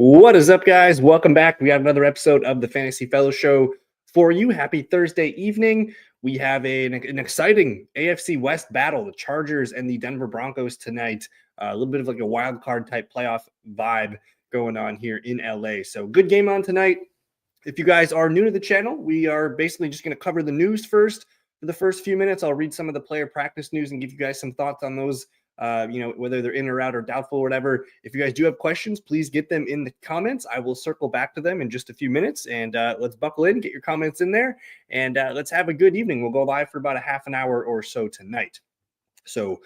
What is up, guys? Welcome back. We got another episode of the Fantasy Fellow Show for you. Happy Thursday evening. We have an exciting AFC West battle, the Chargers and the Denver Broncos tonight. A little bit of like a wild card type playoff vibe going on here in LA. So good game on tonight. If you guys are new to the channel, we are basically just going to cover the news first for the first few minutes. I'll read some of the player practice news and give you guys some thoughts on those. Whether they're in or out or doubtful or whatever. If you guys do have questions, please get them in the comments. I will circle back to them in just a few minutes, and let's buckle in, get your comments in there, and let's have a good evening. We'll go live for about a half an hour or so tonight. So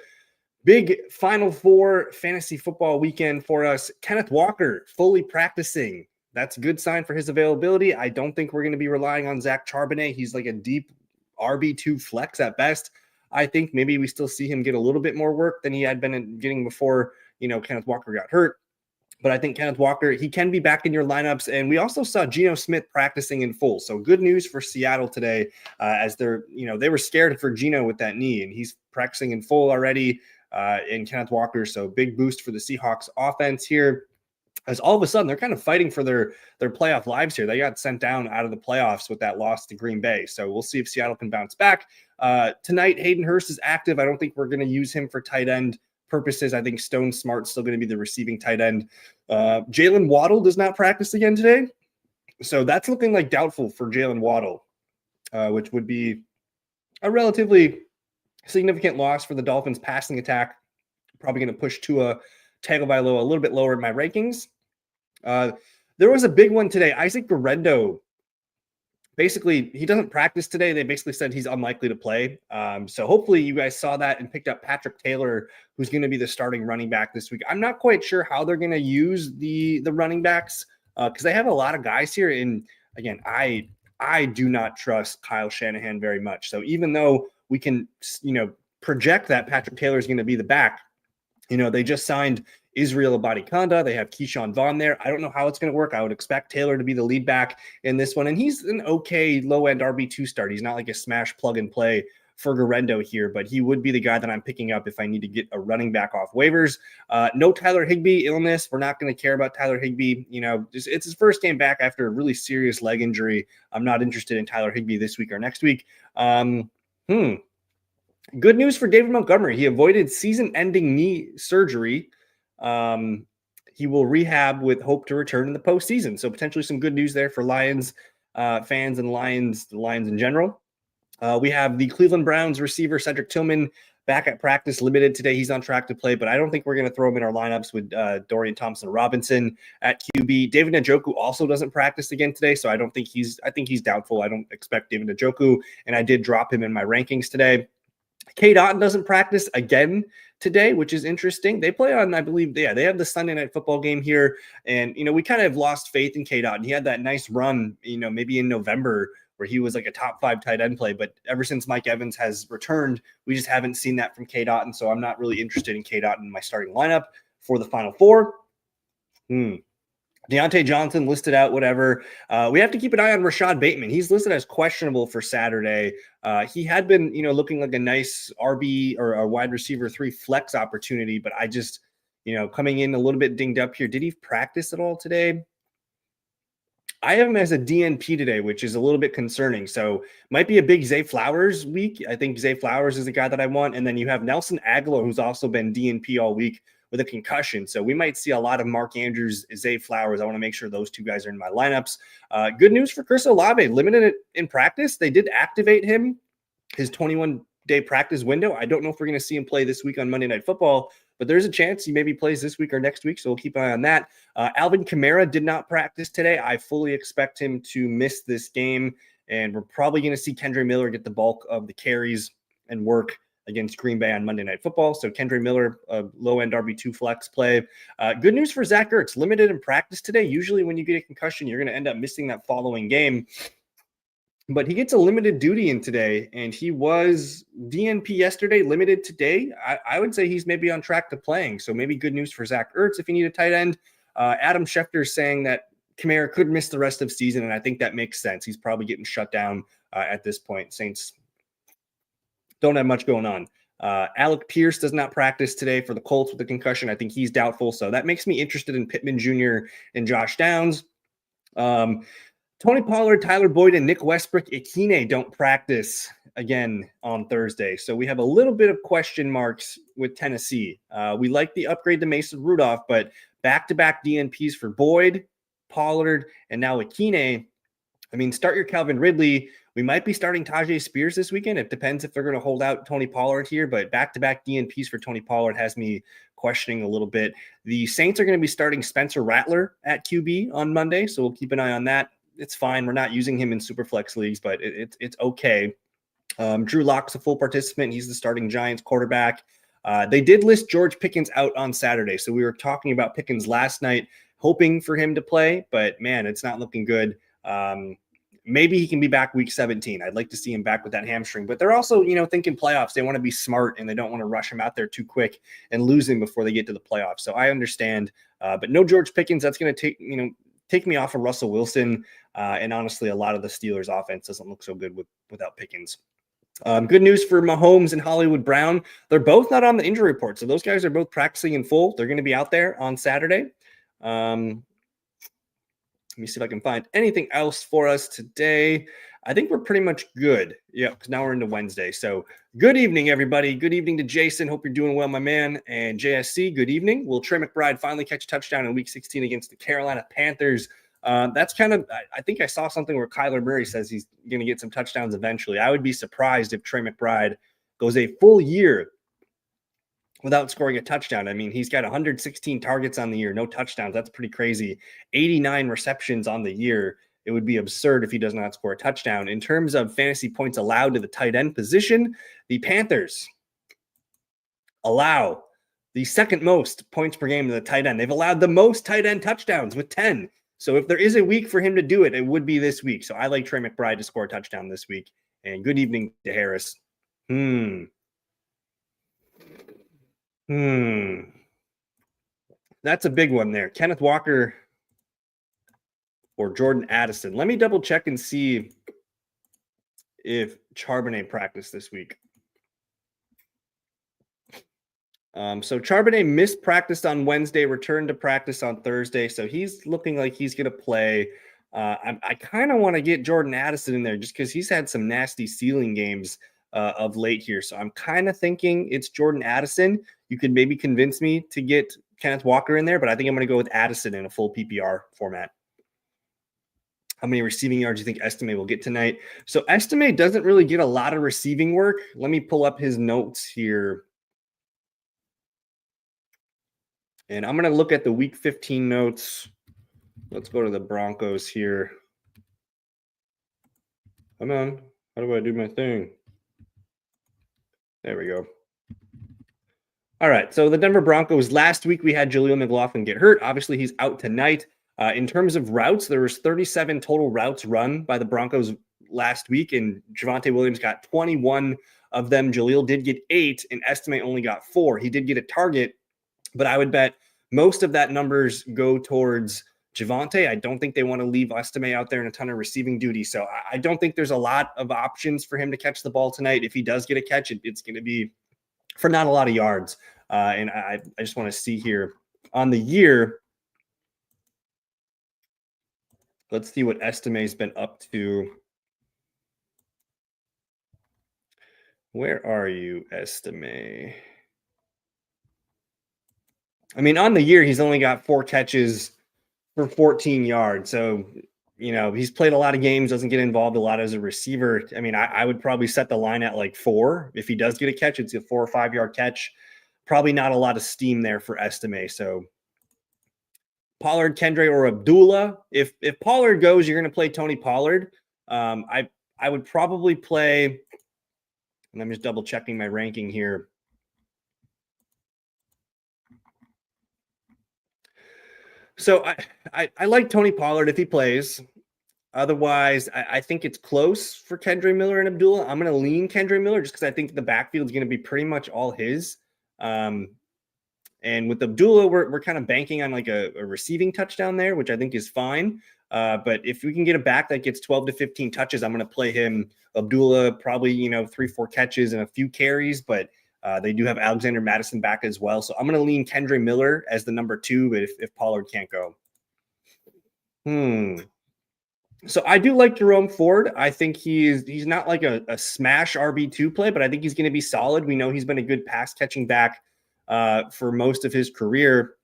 big Final Four fantasy football weekend for us. Kenneth Walker fully practicing. That's a good sign for his availability. I don't think we're going to be relying on Zach Charbonnet. He's like a deep RB2 flex at best. I think maybe we still see him get a little bit more work than he had been getting before, Kenneth Walker got hurt. But I think Kenneth Walker, he can be back in your lineups. And we also saw Geno Smith practicing in full. So good news for Seattle today, as they were scared for Geno with that knee, and he's practicing in full already in Kenneth Walker. So big boost for the Seahawks offense here. As all of a sudden, they're kind of fighting for their playoff lives here. They got sent down out of the playoffs with that loss to Green Bay. So we'll see if Seattle can bounce back. Tonight, Hayden Hurst is active. I don't think we're going to use him for tight end purposes. I think Stone Smart's still going to be the receiving tight end. Jalen Waddle does not practice again today. So that's looking like doubtful for Jalen Waddle, which would be a relatively significant loss for the Dolphins passing attack. Probably going to push Tua Tagovailoa a little bit lower in my rankings. There was a big one today. Isaac Guerrero, basically, he doesn't practice today. They basically said he's unlikely to play. So hopefully you guys saw that and picked up Patrick Taylor, who's going to be the starting running back this week. I'm not quite sure how they're going to use the running backs because they have a lot of guys here. And again, I do not trust Kyle Shanahan very much. So even though we can, project that Patrick Taylor is going to be the back, they just signed Israel Abadikanda. They have Keyshawn Vaughn there. I don't know how it's going to work. I would expect Taylor to be the lead back in this one. And he's an okay low-end RB2 start. He's not like a smash plug-and-play for Guerrero here, but he would be the guy that I'm picking up if I need to get a running back off waivers. No Tyler Higbee illness. We're not going to care about Tyler Higbee. It's his first game back after a really serious leg injury. I'm not interested in Tyler Higbee this week or next week. Good news for David Montgomery. He avoided season-ending knee surgery. He will rehab with hope to return in the postseason. So potentially some good news there for Lions fans and the Lions in general. We have the Cleveland Browns receiver Cedric Tillman back at practice, limited today. He's on track to play, but I don't think we're going to throw him in our lineups with Dorian Thompson-Robinson at QB. David Njoku also doesn't practice again today, so I think he's doubtful. I don't expect David Njoku, and I did drop him in my rankings today. Cade Otton doesn't practice again today, which is interesting. They play on, I believe, they have the Sunday night football game here. And, we kind of lost faith in Cade Otton. He had that nice run, maybe in November where he was like a top 5 tight end play. But ever since Mike Evans has returned, we just haven't seen that from Cade Otton. So I'm not really interested in Cade Otton in my starting lineup for the Final Four. Deontay Johnson listed out, whatever. We have to keep an eye on Rashad Bateman. He's listed as questionable for Saturday. He had been, looking like a nice RB or a wide receiver 3 flex opportunity, but I just, coming in a little bit dinged up here. Did he practice at all today? I have him as a DNP today, which is a little bit concerning. So might be a big Zay Flowers week. I think Zay Flowers is the guy that I want. And then you have Nelson Aguilar, who's also been DNP all week with a concussion. So we might see a lot of Mark Andrews, Zay Flowers. I want to make sure those two guys are in my lineups. Good news for Chris Olave, limited in practice. They did activate him, his 21-day practice window. I don't know if we're going to see him play this week on Monday Night Football, but there's a chance he maybe plays this week or next week. So we'll keep an eye on that. Alvin Kamara did not practice today. I fully expect him to miss this game. And we're probably going to see Kendre Miller get the bulk of the carries and work against Green Bay on Monday Night Football. So Kendre Miller, a low-end RB2 flex play. Good news for Zach Ertz, limited in practice today. Usually when you get a concussion, you're going to end up missing that following game. But he gets a limited duty in today, and he was DNP yesterday, limited today. I would say he's maybe on track to playing. So maybe good news for Zach Ertz if you need a tight end. Adam Schefter is saying that Kamara could miss the rest of the season, and I think that makes sense. He's probably getting shut down at this point. Saints don't have much going on. Alec Pierce does not practice today for the Colts with a concussion. I think he's doubtful. So that makes me interested in Pittman Jr. and Josh Downs. Tony Pollard, Tyler Boyd, and Nick Westbrook-Ikhine don't practice again on Thursday. So we have a little bit of question marks with Tennessee. We like the upgrade to Mason Rudolph, but back-to-back DNPs for Boyd, Pollard, and now Ikhine. I mean, start your Calvin Ridley. We might be starting Tajay Spears this weekend. It depends if they're going to hold out Tony Pollard here, but back-to-back DNPs for Tony Pollard has me questioning a little bit. The Saints are going to be starting Spencer Rattler at QB on Monday, so we'll keep an eye on that. It's fine. We're not using him in Superflex leagues, but it's okay. Drew Lock's a full participant. He's the starting Giants quarterback. They did list George Pickens out on Saturday, so we were talking about Pickens last night, hoping for him to play, but man, it's not looking good. Maybe he can be back week 17. I'd like to see him back with that hamstring, but they're also, thinking playoffs. They want to be smart and they don't want to rush him out there too quick and lose him before they get to the playoffs. So I understand, but no George Pickens. That's going to take me off of Russell Wilson. And honestly, a lot of the Steelers offense doesn't look so good without Pickens. Good news for Mahomes and Hollywood Brown. They're both not on the injury report. So those guys are both practicing in full. They're going to be out there on Saturday. Let me see if I can find anything else for us today. I think we're pretty much good. Yeah, because now we're into Wednesday. So good evening, everybody. Good evening to Jason. Hope you're doing well, my man. And JSC, good evening. Will Trey McBride finally catch a touchdown in week 16 against the Carolina Panthers? That's kind of, I think I saw something where Kyler Murray says he's going to get some touchdowns eventually. I would be surprised if Trey McBride goes a full year without scoring a touchdown. I mean, he's got 116 targets on the year, no touchdowns. That's pretty crazy. 89 receptions on the year. It would be absurd if he does not score a touchdown. In terms of fantasy points allowed to the tight end position, the Panthers allow the second most points per game to the tight end. They've allowed the most tight end touchdowns with 10. So if there is a week for him to do it, it would be this week. So I like Trey McBride to score a touchdown this week. And good evening to Harris. That's a big one there. Kenneth Walker or Jordan Addison. Let me double check and see if Charbonnet practiced this week. So Charbonnet missed practice on Wednesday, returned to practice on Thursday. So he's looking like he's going to play. I kind of want to get Jordan Addison in there just because he's had some nasty ceiling games of late here. So I'm kind of thinking it's Jordan Addison. You could maybe convince me to get Kenneth Walker in there, but I think I'm going to go with Addison in a full PPR format. How many receiving yards do you think Estime will get tonight? So Estime doesn't really get a lot of receiving work. Let me pull up his notes here. And I'm going to look at the week 15 notes. Let's go to the Broncos here. Come on. How do I do my thing? There we go. All right. So the Denver Broncos, last week we had Jaleel McLaughlin get hurt. Obviously, he's out tonight. In terms of routes, there was 37 total routes run by the Broncos last week, and Javonte Williams got 21 of them. Jaleel did get 8, and Estime only got 4. He did get a target, but I would bet most of that numbers go towards Javonte. I don't think they want to leave Estime out there in a ton of receiving duty. So I don't think there's a lot of options for him to catch the ball tonight. If he does get a catch, it's going to be for not a lot of yards. And I just want to see here on the year. Let's see what Estime's been up to. Where are you, Estime? I mean, on the year, he's only got 4 catches for 14 yards. So, he's played a lot of games, doesn't get involved a lot as a receiver. I mean, I would probably set the line at like 4. If he does get a catch, it's a 4 or 5 yard catch. Probably not a lot of steam there for Estime. So Pollard, Kendre, or Abdullah. If Pollard goes, you're going to play Tony Pollard. I would probably play, and I'm just double checking my ranking here. So I like Tony Pollard if he plays. Otherwise, I think it's close for Kendre Miller and Abdullah. I'm going to lean Kendre Miller just because I think the backfield is going to be pretty much all his. And with Abdullah, we're kind of banking on like a receiving touchdown there, which I think is fine. But if we can get a back that gets 12 to 15 touches, I'm going to play him. Abdullah probably, 3-4 catches and a few carries. But They do have Alexander Madison back as well. So I'm going to lean Kendre Miller as the number 2, but if Pollard can't go. So I do like Jerome Ford. I think he's not like a smash RB2 play, but I think he's going to be solid. We know he's been a good pass catching back for most of his career.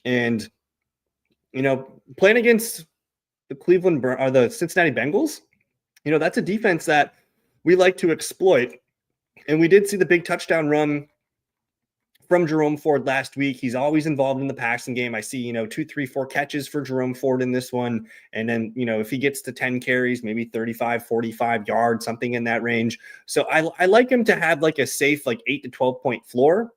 And, playing against the Cincinnati Bengals, that's a defense that we like to exploit. And we did see the big touchdown run from Jerome Ford last week. He's always involved in the passing game. I see, 2, 3, 4 catches for Jerome Ford in this one. And then, if he gets to 10 carries, maybe 35, 45 yards, something in that range. So I like him to have like a safe, like 8 to 12 point floor.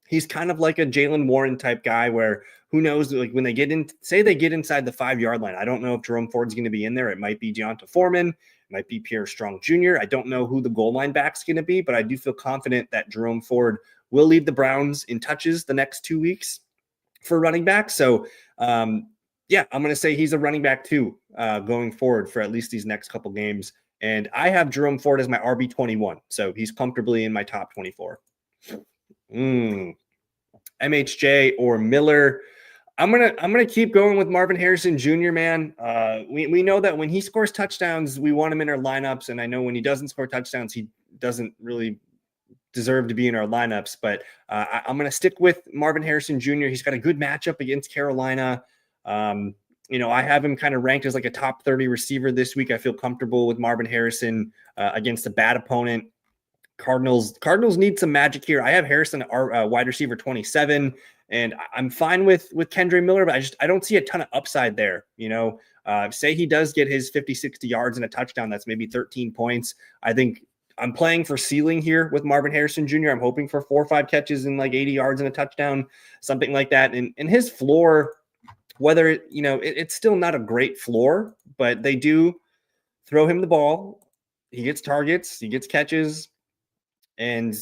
He's kind of like a Jaylen Warren type guy where who knows, like when they get in, say they get inside the 5-yard line. I don't know if Jerome Ford's going to be in there. It might be Deonta Foreman. It might be Pierre Strong Jr. I don't know who the goal line back's going to be, but I do feel confident that Jerome Ford will lead the Browns in touches the next 2 weeks for running back. So, I'm going to say he's a running back too, going forward for at least these next couple games. And I have Jerome Ford as my RB21. So he's comfortably in my top 24. MHJ or Miller. I'm gonna keep going with Marvin Harrison Jr., man. We know that when he scores touchdowns, we want him in our lineups. And I know when he doesn't score touchdowns, he doesn't really deserve to be in our lineups. But I'm gonna stick with Marvin Harrison Jr. He's got a good matchup against Carolina. I have him kind of ranked as like a top 30 receiver this week. I feel comfortable with Marvin Harrison against a bad opponent. Cardinals need some magic here. I have Harrison, our wide receiver 27, and I'm fine with Kendre Miller, but I don't see a ton of upside there. Say he does get his 50, 60 yards and a touchdown. That's maybe 13 points. I think I'm playing for ceiling here with Marvin Harrison Jr. I'm hoping for 4 or 5 catches and like 80 yards and a touchdown, something like that. And his floor, whether, it's still not a great floor, but they do throw him the ball. He gets targets, he gets catches. And,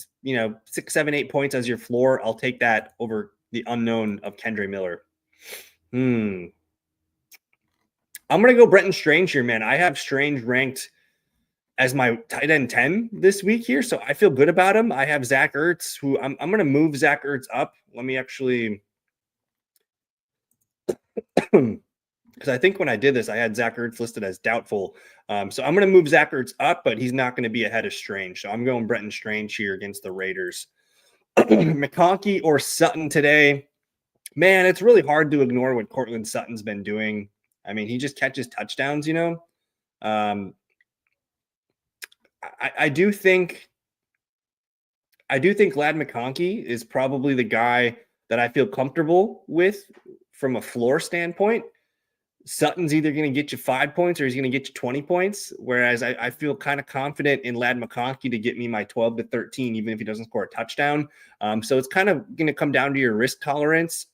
6, 7, 8 points as your floor, I'll take that over the unknown of Kendre Miller. I'm going to go Brenton Strange here, man. I have Strange ranked as my tight end 10 this week here, so I feel good about him. I have Zach Ertz, who I'm going to move Zach Ertz up. Let me actually because I think when I did this, I had Zach Ertz listed as doubtful. So I'm going to move Zach Ertz up, but he's not going to be ahead of Strange. So I'm going Brenton Strange here against the Raiders. McConkey or Sutton today. Man, it's really hard to ignore what Courtland Sutton's been doing. I mean, he just catches touchdowns, I do think Ladd McConkey is probably the guy that I feel comfortable with from a floor standpoint. Sutton's either going to get you 5 points or he's going to get you 20 points. Whereas I feel kind of confident in Ladd McConkey to get me my 12 to 13, even if he doesn't score a touchdown. So it's kind of going to come down to your risk tolerance.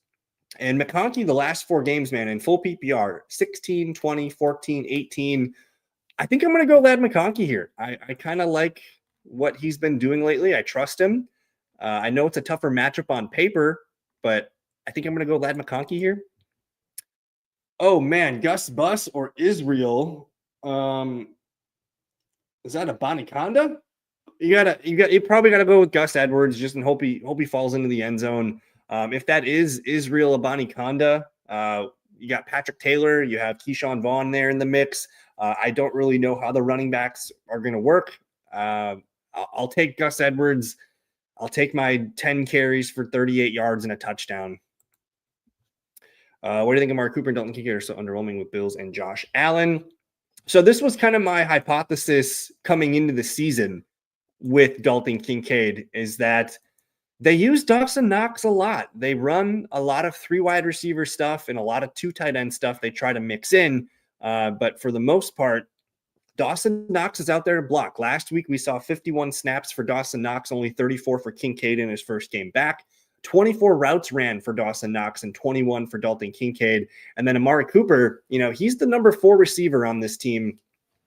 And McConkey, the last 4 games, man, in full PPR, 16, 20, 14, 18. I think I'm going to go Ladd McConkey here. I kind of like what he's been doing lately. I trust him. I know it's a tougher matchup on paper, but I think I'm going to go Ladd McConkey here. Oh man, Gus Bus or Israel? Is that a Boniconda? You probably gotta go with Gus Edwards just and hope he falls into the end zone. If that is Israel Boniconda, you got Patrick Taylor, you have Keyshawn Vaughn there in the mix. I don't really know how the running backs are going to work. I'll take Gus Edwards. I'll take my 10 carries for 38 yards and a touchdown. What do you think of Amari Cooper and Dalton Kincaid are so underwhelming with Bills and Josh Allen? So this was kind of my hypothesis coming into the season with Dalton Kincaid, is that they use Dawson Knox a lot. They run a lot of 3 wide receiver stuff and a lot of 2 tight end stuff they try to mix in. But for the most part, Dawson Knox is out there to block. Last week, we saw 51 snaps for Dawson Knox, only 34 for Kincaid in his first game back. 24 routes ran for Dawson Knox and 21 for Dalton Kincaid. And then Amari Cooper, he's the number 4 receiver on this team.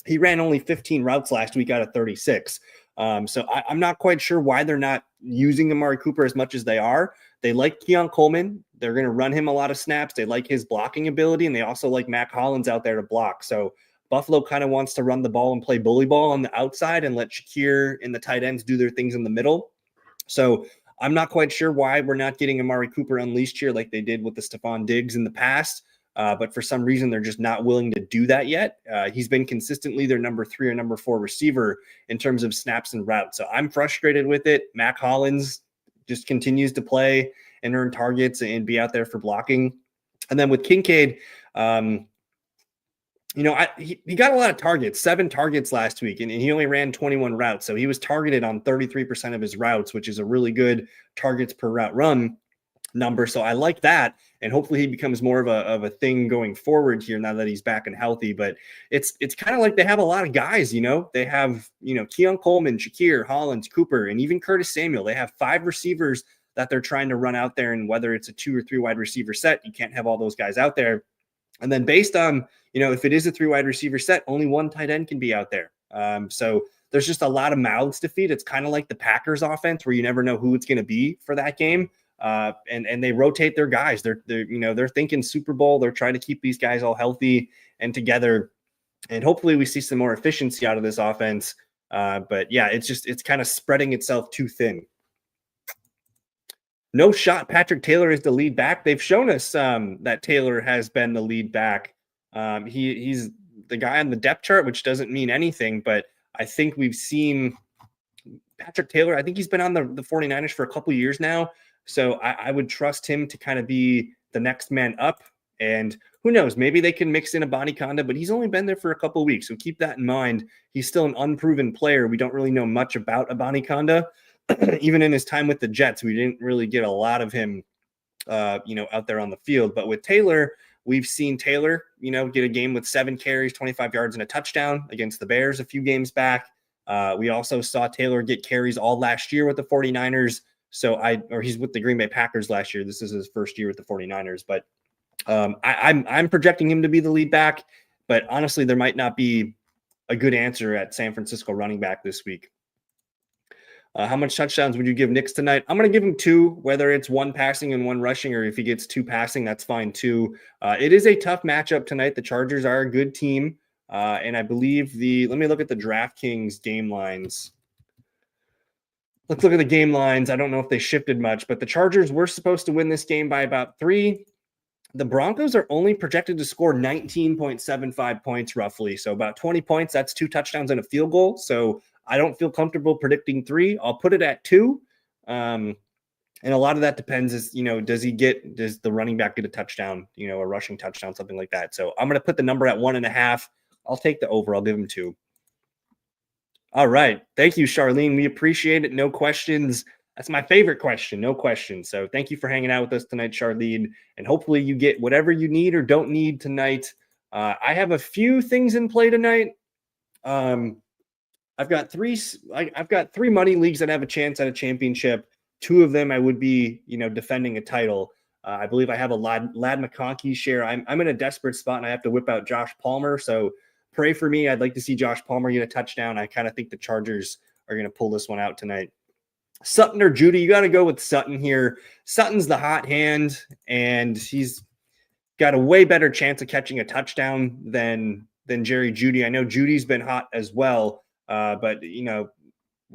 He ran only 15 routes last week out of 36. So I'm not quite sure why they're not using Amari Cooper as much as they are. They like Keon Coleman. They're going to run him a lot of snaps. They like his blocking ability, and they also like Mac Hollins out there to block. So Buffalo kind of wants to run the ball and play bully ball on the outside and let Shakir and the tight ends do their things in the middle. So I'm not quite sure why we're not getting Amari Cooper unleashed here like they did with the Stephon Diggs in the past. But for some reason, they're just not willing to do that yet. He's been consistently their number 3 or number 4 receiver in terms of snaps and routes. So I'm frustrated with it. Mac Hollins just continues to play and earn targets and be out there for blocking. And then with Kincaid, he got a lot of targets, 7 targets last week, and he only ran 21 routes. So he was targeted on 33% of his routes, which is a really good targets per route run number. So I like that. And hopefully he becomes more of a thing going forward here now that he's back and healthy. But it's kind of like they have a lot of guys, they have, Keon Coleman, Shakir, Hollins, Cooper, and even Curtis Samuel. They have 5 receivers that they're trying to run out there. And whether it's a 2 or 3 wide receiver set, you can't have all those guys out there. And then based on, if it is a 3 wide receiver set, only 1 tight end can be out there. So there's just a lot of mouths to feed. It's kind of like the Packers offense where you never know who it's going to be for that game. And they rotate their guys. They're thinking Super Bowl. They're trying to keep these guys all healthy and together. And hopefully we see some more efficiency out of this offense. But yeah, it's kind of spreading itself too thin. No shot. Patrick Taylor is the lead back. They've shown us that Taylor has been the lead back. He's the guy on the depth chart, which doesn't mean anything, but I think we've seen Patrick Taylor. I think he's been on the 49ers for a couple of years now. So I would trust him to kind of be the next man up. And who knows, maybe they can mix in Abanikanda, but he's only been there for a couple of weeks. So keep that in mind. He's still an unproven player. We don't really know much about Abanikanda. Even in his time with the Jets, we didn't really get a lot of him, out there on the field. But with Taylor, we've seen Taylor, get a game with 7 carries, 25 yards, and a touchdown against the Bears a few games back. We also saw Taylor get carries all last year with the 49ers. He's with the Green Bay Packers last year. This is his first year with the 49ers. But I'm projecting him to be the lead back. But honestly, there might not be a good answer at San Francisco running back this week. How much touchdowns would you give Nix tonight? I'm going to give him 2, whether it's 1 passing and 1 rushing, or if he gets 2 passing, that's fine too. It is a tough matchup tonight. The Chargers are a good team. And I believe let me look at the DraftKings game lines. Let's look at the game lines. I don't know if they shifted much, but the Chargers were supposed to win this game by about 3. The Broncos are only projected to score 19.75 points roughly. So about 20 points, that's 2 touchdowns and a field goal. So I don't feel comfortable predicting 3. I'll put it at 2. And a lot of that depends does the running back get a touchdown, a rushing touchdown, something like that. So I'm going to put the number at 1.5. I'll take the over. I'll give him 2. All right. Thank you, Charlene. We appreciate it. No questions. That's my favorite question. No questions. So thank you for hanging out with us tonight, Charlene. And hopefully you get whatever you need or don't need tonight. I have a few things in play tonight. I've got 3 money leagues that have a chance at a championship. 2 of them I would be, defending a title. I believe I have a Ladd McConkey share. I'm in a desperate spot and I have to whip out Josh Palmer. So pray for me. I'd like to see Josh Palmer get a touchdown. I kind of think the Chargers are going to pull this one out tonight. Sutton or Judy, you got to go with Sutton here. Sutton's the hot hand, and he's got a way better chance of catching a touchdown than Jerry Jeudy. I know Judy's been hot as well, but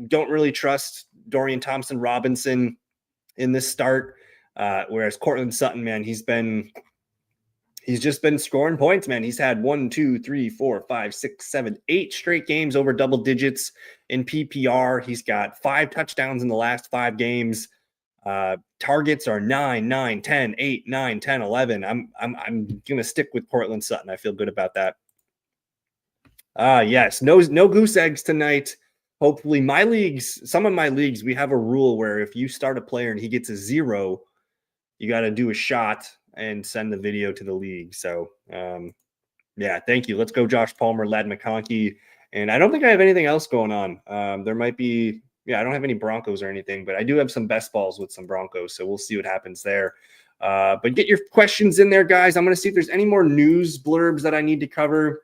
don't really trust Dorian Thompson-Robinson in this start. Whereas Cortland Sutton, man, he's just been scoring points, man. He's had 1, 2, 3, 4, 5, 6, 7, 8 straight games over double digits in PPR. He's got 5 touchdowns in the last 5 games. Targets are 9, 9, 10, 8, 9, 10, 11. I'm going to stick with Cortland Sutton. I feel good about that. Yes, no goose eggs tonight. Hopefully some of my leagues, we have a rule where if you start a player and he gets a 0, you got to do a shot and send the video to the league. So, yeah, thank you. Let's go Josh Palmer, Ladd McConkey. And I don't think I have anything else going on. There might be, I don't have any Broncos or anything, but I do have some best balls with some Broncos. So we'll see what happens there. But get your questions in there, guys. I'm going to see if there's any more news blurbs that I need to cover.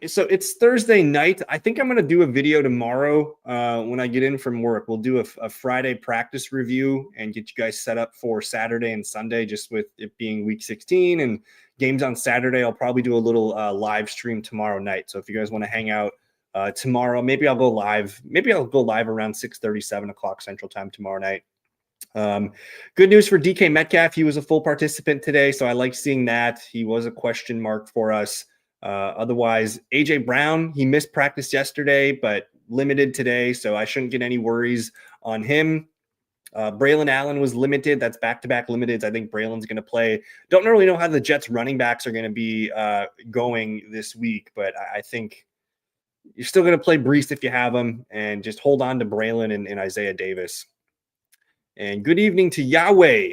So it's Thursday night. I think I'm going to do a video tomorrow when I get in from work. We'll do a Friday practice review and get you guys set up for Saturday and Sunday, just with it being week 16 and games on Saturday. I'll probably do a little live stream tomorrow night. So if you guys want to hang out tomorrow. Maybe I'll go live. Maybe I'll go live around 6:30, 7 o'clock Central Time tomorrow night. Good news for DK Metcalf. He was a full participant today, so I like seeing that. He was a question mark for us. Otherwise, AJ Brown, he missed practice yesterday, but limited today, so I shouldn't get any worries on him. Braylon Allen was limited. That's back-to-back limiteds. I think Braylon's going to play. Don't really know how the Jets running backs are going to be going this week, but I think you're still going to play Breece if you have him, and just hold on to Braylon and Isaiah Davis. And good evening to Yahweh.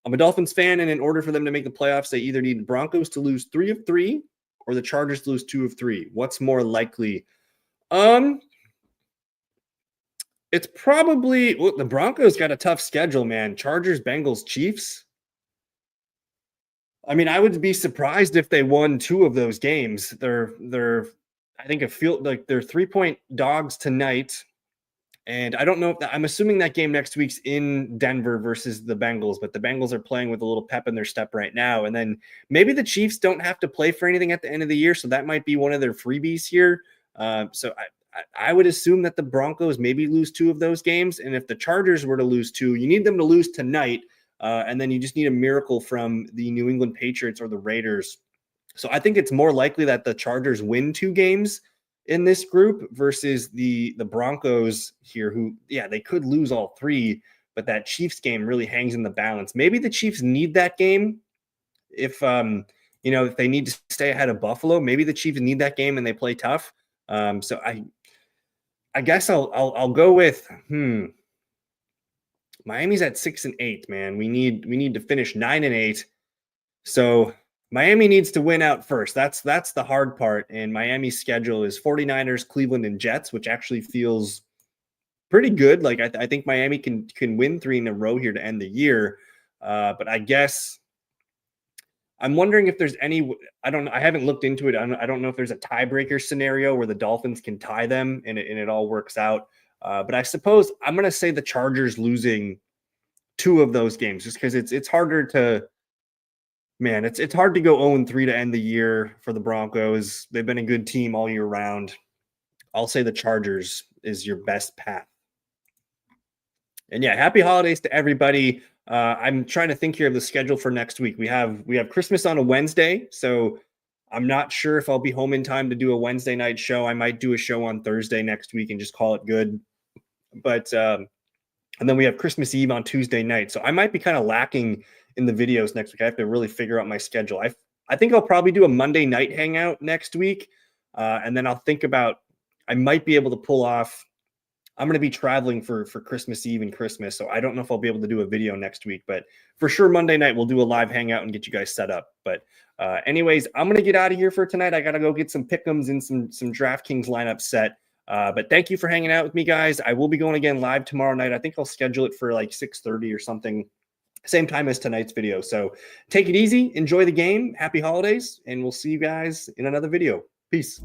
I'm a Dolphins fan, and in order for them to make the playoffs, they either need the Broncos to lose 3 of 3 or the Chargers to lose 2 of 3. What's more likely? It's probably the Broncos got a tough schedule, man. Chargers, Bengals, Chiefs. I mean, I would be surprised if they won 2 of those games. They're I think it feels like they're 3-point dogs tonight. And I don't know if I'm assuming that game next week's in Denver versus the Bengals, but the Bengals are playing with a little pep in their step right now. And then maybe the Chiefs don't have to play for anything at the end of the year, so that might be one of their freebies here. So I would assume that the Broncos maybe lose 2 of those games. And if the Chargers were to lose 2, you need them to lose tonight. And then you just need a miracle from the New England Patriots or the Raiders. So I think it's more likely that the Chargers win 2 games in this group versus the Broncos here, who, yeah, they could lose all 3, but that Chiefs game really hangs in the balance. Maybe the Chiefs need that game if if they need to stay ahead of Buffalo. Maybe the Chiefs need that game and they play tough. So I guess I'll go with Miami's at 6-8, man. We need to finish 9-8. So Miami needs to win out first. That's the hard part. And Miami's schedule is 49ers, Cleveland, and Jets, which actually feels pretty good. Like I think Miami can win 3 in a row here to end the year. But I guess I'm wondering if there's any. I don't know. I haven't looked into it. I don't know if there's a tiebreaker scenario where the Dolphins can tie them and it all works out. But I suppose I'm going to say the Chargers losing 2 of those games, just because it's harder to. Man, it's hard to go 0-3 to end the year for the Broncos. They've been a good team all year round. I'll say the Chargers is your best path. And yeah, happy holidays to everybody. I'm trying to think here of the schedule for next week. We have Christmas on a Wednesday, so I'm not sure if I'll be home in time to do a Wednesday night show. I might do a show on Thursday next week and just call it good. But and then we have Christmas Eve on Tuesday night, so I might be kind of lacking in the videos next week. I have to really figure out my schedule. I think I'll probably do a Monday night hangout next week. And then I'll think about, I might be able to pull off, I'm going to be traveling for Christmas Eve and Christmas. So I don't know if I'll be able to do a video next week, but for sure Monday night, we'll do a live hangout and get you guys set up. But anyways, I'm going to get out of here for tonight. I got to go get some pick'ems and some DraftKings lineup set. But thank you for hanging out with me, guys. I will be going again live tomorrow night. I think I'll schedule it for like 6:30 or something. Same time as tonight's video. So take it easy. Enjoy the game. Happy holidays. And we'll see you guys in another video. Peace.